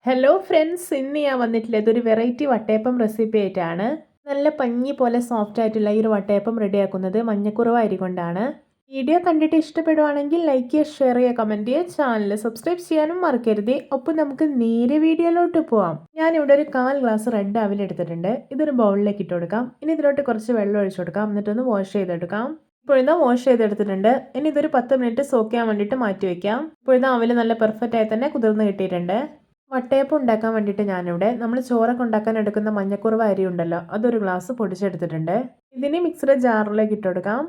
Hello friends, ഇന്ന് ഞാൻ വന്നിട്ടില്ല ഇതൊരു വെറൈറ്റി വട്ടയപ്പം റെസിപ്പി ആയിട്ടാണ്. നല്ല പഞ്ഞി പോലെ സോഫ്റ്റ് ആയിട്ടുള്ള ഈ ഒരു വട്ടയപ്പം റെഡിയാക്കുന്നത് മഞ്ഞക്കുറവ് അരി കൊണ്ടാണ്. വീഡിയോ കണ്ടിട്ട് ഇഷ്ടപ്പെടുവാണെങ്കിൽ ലൈക്ക് ചെയ്യുക, ഷെയർ ചെയ്യുക, കമൻറ്റ് ചെയ്യുക, ചാനൽ സബ്സ്ക്രൈബ് ചെയ്യാനും മറക്കരുത്. ഒപ്പം നമുക്ക് നേരെ വീഡിയോയിലോട്ട് പോവാം. ഞാനിവിടെ ഒരു 1/4 ഗ്ലാസ് റെഡ് അവിൽ എടുത്തിട്ടുണ്ട്. ഇതൊരു ബൗളിലേക്ക് ഇട്ട് കൊടുക്കാം. ഇനി ഇതിലോട്ട് കുറച്ച് വെള്ളം ഒഴിച്ചു കൊടുക്കാം. എന്നിട്ടൊന്ന് വാഷ് ചെയ്തെടുക്കാം. ഇപ്പോഴിതാ വാഷ് ചെയ്തെടുത്തിട്ടുണ്ട്. ഇനി ഇതൊരു 10 മിനിറ്റ് സോക്ക് ചെയ്യാൻ വേണ്ടിയിട്ട് മാറ്റി വയ്ക്കാം. ഇപ്പോഴിതാ അവിൽ നല്ല പെർഫെക്റ്റ് ആയി തന്നെ കുതിർന്ന് കിട്ടിയിട്ടുണ്ട്. വട്ടയപ്പം ഉണ്ടാക്കാൻ വേണ്ടിയിട്ട് ഞാനിവിടെ നമ്മൾ ചോറൊക്കെ ഉണ്ടാക്കാൻ എടുക്കുന്ന മഞ്ഞക്കുറവ് അരി ഉണ്ടല്ലോ, അതൊരു ഗ്ലാസ് പൊടിച്ചെടുത്തിട്ടുണ്ട്. ഇതിന് മിക്സിയുടെ ജാറിലേക്ക് ഇട്ട് കൊടുക്കാം.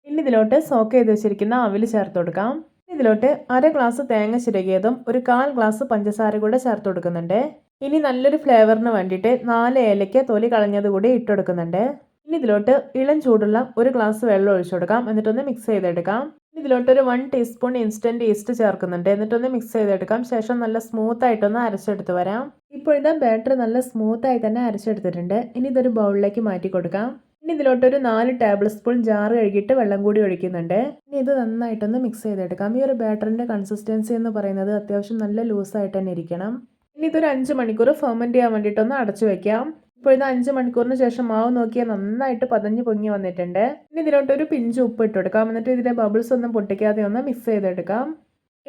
ഇനി ഇതിലോട്ട് സോക്ക് ചെയ്ത് വെച്ചിരിക്കുന്ന അവിൽ ചേർത്ത് കൊടുക്കാം. ഇതിലോട്ട് 1/2 ഗ്ലാസ് തേങ്ങ ചിരകിയതും ഒരു 1/4 ഗ്ലാസ് പഞ്ചസാര കൂടെ ചേർത്ത് കൊടുക്കുന്നുണ്ട്. ഇനി നല്ലൊരു ഫ്ലേവറിന് വേണ്ടിയിട്ട് 4 ഏലയ്ക്ക തൊലി കളഞ്ഞത് കൂടി ഇട്ട് കൊടുക്കുന്നുണ്ട്. ഇനി ഇതിലോട്ട് ഇളം ചൂടുള്ള ഒരു ഗ്ലാസ് വെള്ളം ഒഴിച്ചു കൊടുക്കാം. എന്നിട്ടൊന്ന് മിക്സ് ചെയ്തെടുക്കാം. ഇതിലോട്ട് ഒരു 1 ടീസ്പൂൺ ഇൻസ്റ്റൻറ്റ് ഈസ്റ്റ് ചേർക്കുന്നുണ്ട്. എന്നിട്ടൊന്ന് മിക്സ് ചെയ്തെടുക്കാം. ശേഷം നല്ല സ്മൂത്ത് ആയിട്ടൊന്ന് അരച്ചെടുത്ത് വരാം. ഇപ്പോഴത്തെ ബാറ്റർ നല്ല സ്മൂത്ത് ആയി തന്നെ അരച്ചെടുത്തിട്ടുണ്ട്. ഇനി ഇതൊരു ബൗളിലേക്ക് മാറ്റി കൊടുക്കാം. ഇനി ഇതിലോട്ടൊരു 4 ടേബിൾ സ്പൂൺ ജാറ് കഴുകിയിട്ട് വെള്ളം കൂടി ഒഴിക്കുന്നുണ്ട്. ഇനി ഇത് നന്നായിട്ടൊന്ന് മിക്സ് ചെയ്തെടുക്കാം. ഈ ഒരു ബാറ്ററിൻ്റെ കൺസിസ്റ്റൻസി എന്ന് പറയുന്നത് അത്യാവശ്യം നല്ല ലൂസായിട്ട് തന്നെ ഇരിക്കണം. ഇനി ഇതൊരു 5 മണിക്കൂർ ഫെർമെൻറ്റ് ചെയ്യാൻ വേണ്ടിയിട്ടൊന്ന് അടച്ചു വയ്ക്കാം. ഇപ്പോൾ ഇത് 5 മണിക്കൂറിന് ശേഷം മാവ് നോക്കിയാൽ നന്നായിട്ട് പതഞ്ഞ് പൊങ്ങി വന്നിട്ടുണ്ട്. ഇനി ഇതിലോട്ട് ഒരു പിഞ്ച് ഉപ്പ് ഇട്ട് കൊടുക്കാം. എന്നിട്ട് ഇതിൻ്റെ ബബിൾസ് ഒന്നും പൊട്ടിക്കാതെ ഒന്ന് മിക്സ് ചെയ്തെടുക്കാം.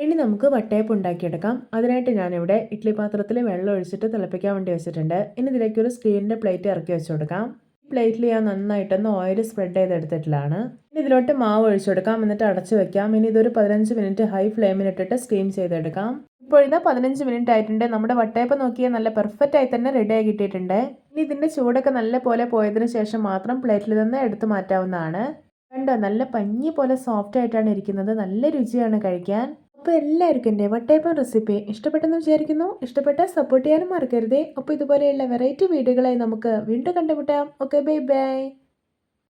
ഇനി നമുക്ക് വട്ടയപ്പം ഉണ്ടാക്കിയെടുക്കാം. അതിനായിട്ട് ഞാനിവിടെ ഇഡ്ഡലി പാത്രത്തിൽ വെള്ളം ഒഴിച്ചിട്ട് തിളപ്പിക്കാൻ വേണ്ടി വെച്ചിട്ടുണ്ട്. ഇനി ഇതിലേക്ക് ഒരു സ്റ്റീലിൻ്റെ പ്ലേറ്റ് ഇറക്കി വെച്ച് കൊടുക്കാം. പ്ലേറ്റിൽ ഞാൻ നന്നായിട്ടൊന്ന് ഓയിൽ സ്പ്രെഡ് ചെയ്തെടുത്തിട്ടുള്ളതാണ്. ഇനി ഇതിലോട്ട് മാവ് ഒഴിച്ചു കൊടുക്കാം. എന്നിട്ട് അടച്ചു വെക്കാം. ഇനി ഇതൊരു 15 മിനിറ്റ് ഹൈ ഫ്ലെയിമിലിട്ടിട്ട് സ്റ്റീം ചെയ്തെടുക്കാം. ഇപ്പോൾ ഇതാ 15 മിനിറ്റ് ആയിട്ടുണ്ട്. നമ്മുടെ വട്ടയപ്പം നോക്കിയാൽ നല്ല പെർഫെക്റ്റ് ആയി തന്നെ റെഡി ആയി കിട്ടിയിട്ടുണ്ട്. ഇനി ഇതിൻ്റെ ചൂടൊക്കെ നല്ല പോലെ പോയതിനു ശേഷം മാത്രം പ്ലേറ്റിൽ നിന്ന് എടുത്തു മാറ്റാവുന്നതാണ്. കണ്ടോ, നല്ല പഞ്ഞി പോലെ സോഫ്റ്റ് ആയിട്ടാണ് ഇരിക്കുന്നത്. നല്ല രുചിയാണ് കഴിക്കാൻ. അപ്പോൾ എല്ലാവർക്കും എൻ്റെ വട്ടയപ്പം റെസിപ്പി ഇഷ്ടപ്പെട്ടെന്ന് വിചാരിക്കുന്നു. ഇഷ്ടപ്പെട്ടാൽ സപ്പോർട്ട് ചെയ്യാനും മറക്കരുതേ. അപ്പോൾ ഇതുപോലെയുള്ള വെറൈറ്റി വീഡിയോകളായി നമുക്ക് വീണ്ടും കണ്ടുമുട്ടാം. Okay, bye bye.